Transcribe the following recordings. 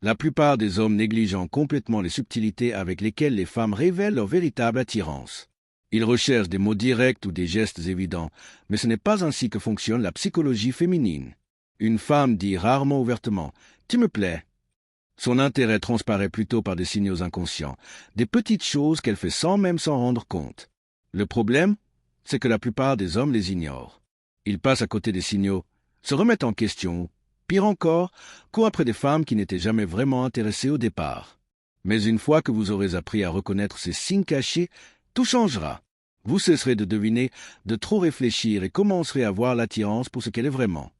La plupart des hommes négligent complètement les subtilités avec lesquelles les femmes révèlent leur véritable attirance. Ils recherchent des mots directs ou des gestes évidents, mais ce n'est pas ainsi que fonctionne la psychologie féminine. Une femme dit rarement ouvertement « tu me plais ». Son intérêt transparaît plutôt par des signaux inconscients, des petites choses qu'elle fait sans même s'en rendre compte. Le problème, c'est que la plupart des hommes les ignorent. Ils passent à côté des signaux, se remettent en question, pire encore, courent après des femmes qui n'étaient jamais vraiment intéressées au départ. Mais une fois que vous aurez appris à reconnaître ces signes cachés, tout changera. Vous cesserez de deviner, de trop réfléchir et commencerez à voir l'attirance pour ce qu'elle est vraiment.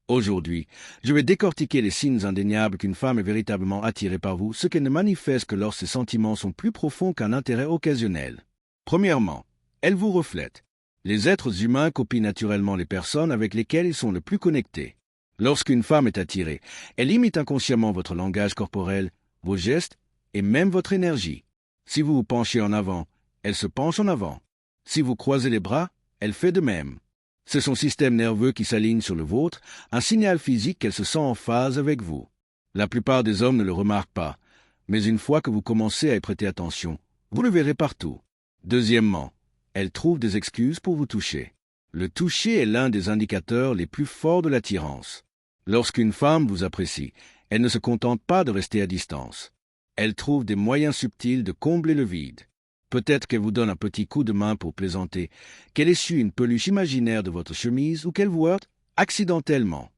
Aujourd'hui, je vais décortiquer les signes indéniables qu'une femme est véritablement attirée par vous, ce qu'elle ne manifeste que lorsque ses sentiments sont plus profonds qu'un intérêt occasionnel. Premièrement, elle vous reflète. Les êtres humains copient naturellement les personnes avec lesquelles ils sont le plus connectés. Lorsqu'une femme est attirée, elle imite inconsciemment votre langage corporel, vos gestes et même votre énergie. Si vous vous penchez en avant, elle se penche en avant. Si vous croisez les bras, elle fait de même. C'est son système nerveux qui s'aligne sur le vôtre, un signal physique qu'elle se sent en phase avec vous. La plupart des hommes ne le remarquent pas, mais une fois que vous commencez à y prêter attention, vous le verrez partout. Deuxièmement, elle trouve des excuses pour vous toucher. Le toucher est l'un des indicateurs les plus forts de l'attirance. Lorsqu'une femme vous apprécie, elle ne se contente pas de rester à distance. Elle trouve des moyens subtils de combler le vide. Peut-être qu'elle vous donne un petit coup de main pour plaisanter, qu'elle essuie une peluche imaginaire de votre chemise ou qu'elle vous heurte accidentellement.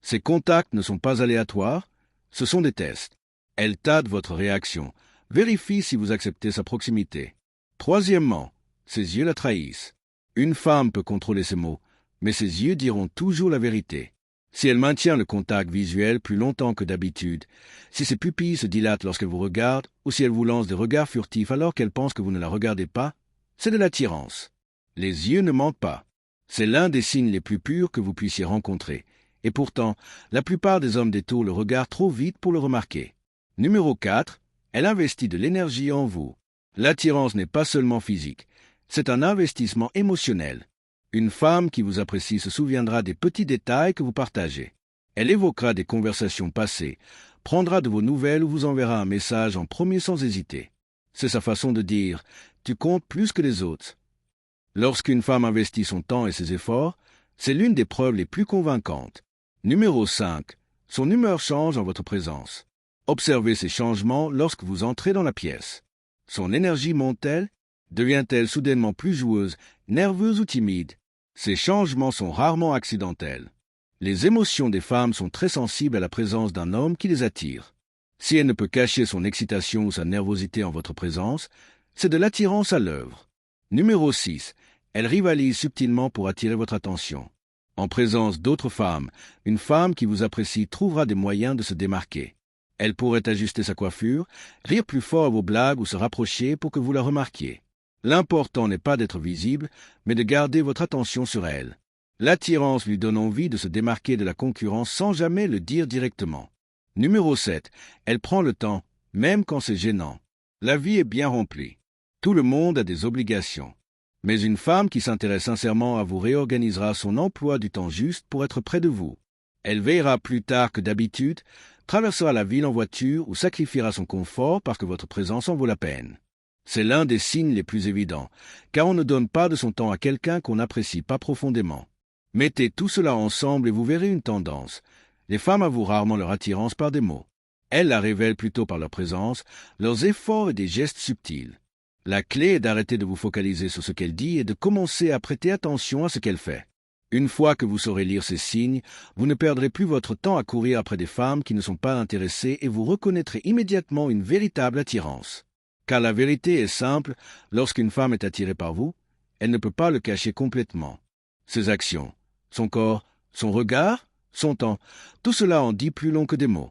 Ces contacts ne sont pas aléatoires, ce sont des tests. Elle tâte votre réaction, vérifie si vous acceptez sa proximité. Troisièmement, ses yeux la trahissent. Une femme peut contrôler ses mots, mais ses yeux diront toujours la vérité. Si elle maintient le contact visuel plus longtemps que d'habitude, si ses pupilles se dilatent lorsqu'elle vous regarde, ou si elle vous lance des regards furtifs alors qu'elle pense que vous ne la regardez pas, c'est de l'attirance. Les yeux ne mentent pas. C'est l'un des signes les plus purs que vous puissiez rencontrer. Et pourtant, la plupart des hommes détournent le regard trop vite pour le remarquer. Numéro 4. Elle investit de l'énergie en vous. L'attirance n'est pas seulement physique, c'est un investissement émotionnel. Une femme qui vous apprécie se souviendra des petits détails que vous partagez. Elle évoquera des conversations passées, prendra de vos nouvelles ou vous enverra un message en premier sans hésiter. C'est sa façon de dire « tu comptes plus que les autres ». Lorsqu'une femme investit son temps et ses efforts, c'est l'une des preuves les plus convaincantes. Numéro 5. Son humeur change en votre présence. Observez ces changements lorsque vous entrez dans la pièce. Son énergie monte-t-elle? Devient-elle soudainement plus joueuse, nerveuse ou timide? Ces changements sont rarement accidentels. Les émotions des femmes sont très sensibles à la présence d'un homme qui les attire. Si elle ne peut cacher son excitation ou sa nervosité en votre présence, c'est de l'attirance à l'œuvre. Numéro 6. Elle rivalise subtilement pour attirer votre attention. En présence d'autres femmes, une femme qui vous apprécie trouvera des moyens de se démarquer. Elle pourrait ajuster sa coiffure, rire plus fort à vos blagues ou se rapprocher pour que vous la remarquiez. L'important n'est pas d'être visible, mais de garder votre attention sur elle. L'attirance lui donne envie de se démarquer de la concurrence sans jamais le dire directement. Numéro 7. Elle prend le temps, même quand c'est gênant. La vie est bien remplie. Tout le monde a des obligations. Mais une femme qui s'intéresse sincèrement à vous réorganisera son emploi du temps juste pour être près de vous. Elle veillera plus tard que d'habitude, traversera la ville en voiture ou sacrifiera son confort parce que votre présence en vaut la peine. C'est l'un des signes les plus évidents, car on ne donne pas de son temps à quelqu'un qu'on n'apprécie pas profondément. Mettez tout cela ensemble et vous verrez une tendance. Les femmes avouent rarement leur attirance par des mots. Elles la révèlent plutôt par leur présence, leurs efforts et des gestes subtils. La clé est d'arrêter de vous focaliser sur ce qu'elle dit et de commencer à prêter attention à ce qu'elle fait. Une fois que vous saurez lire ces signes, vous ne perdrez plus votre temps à courir après des femmes qui ne sont pas intéressées et vous reconnaîtrez immédiatement une véritable attirance. Car la vérité est simple, lorsqu'une femme est attirée par vous, elle ne peut pas le cacher complètement. Ses actions, son corps, son regard, son temps, tout cela en dit plus long que des mots.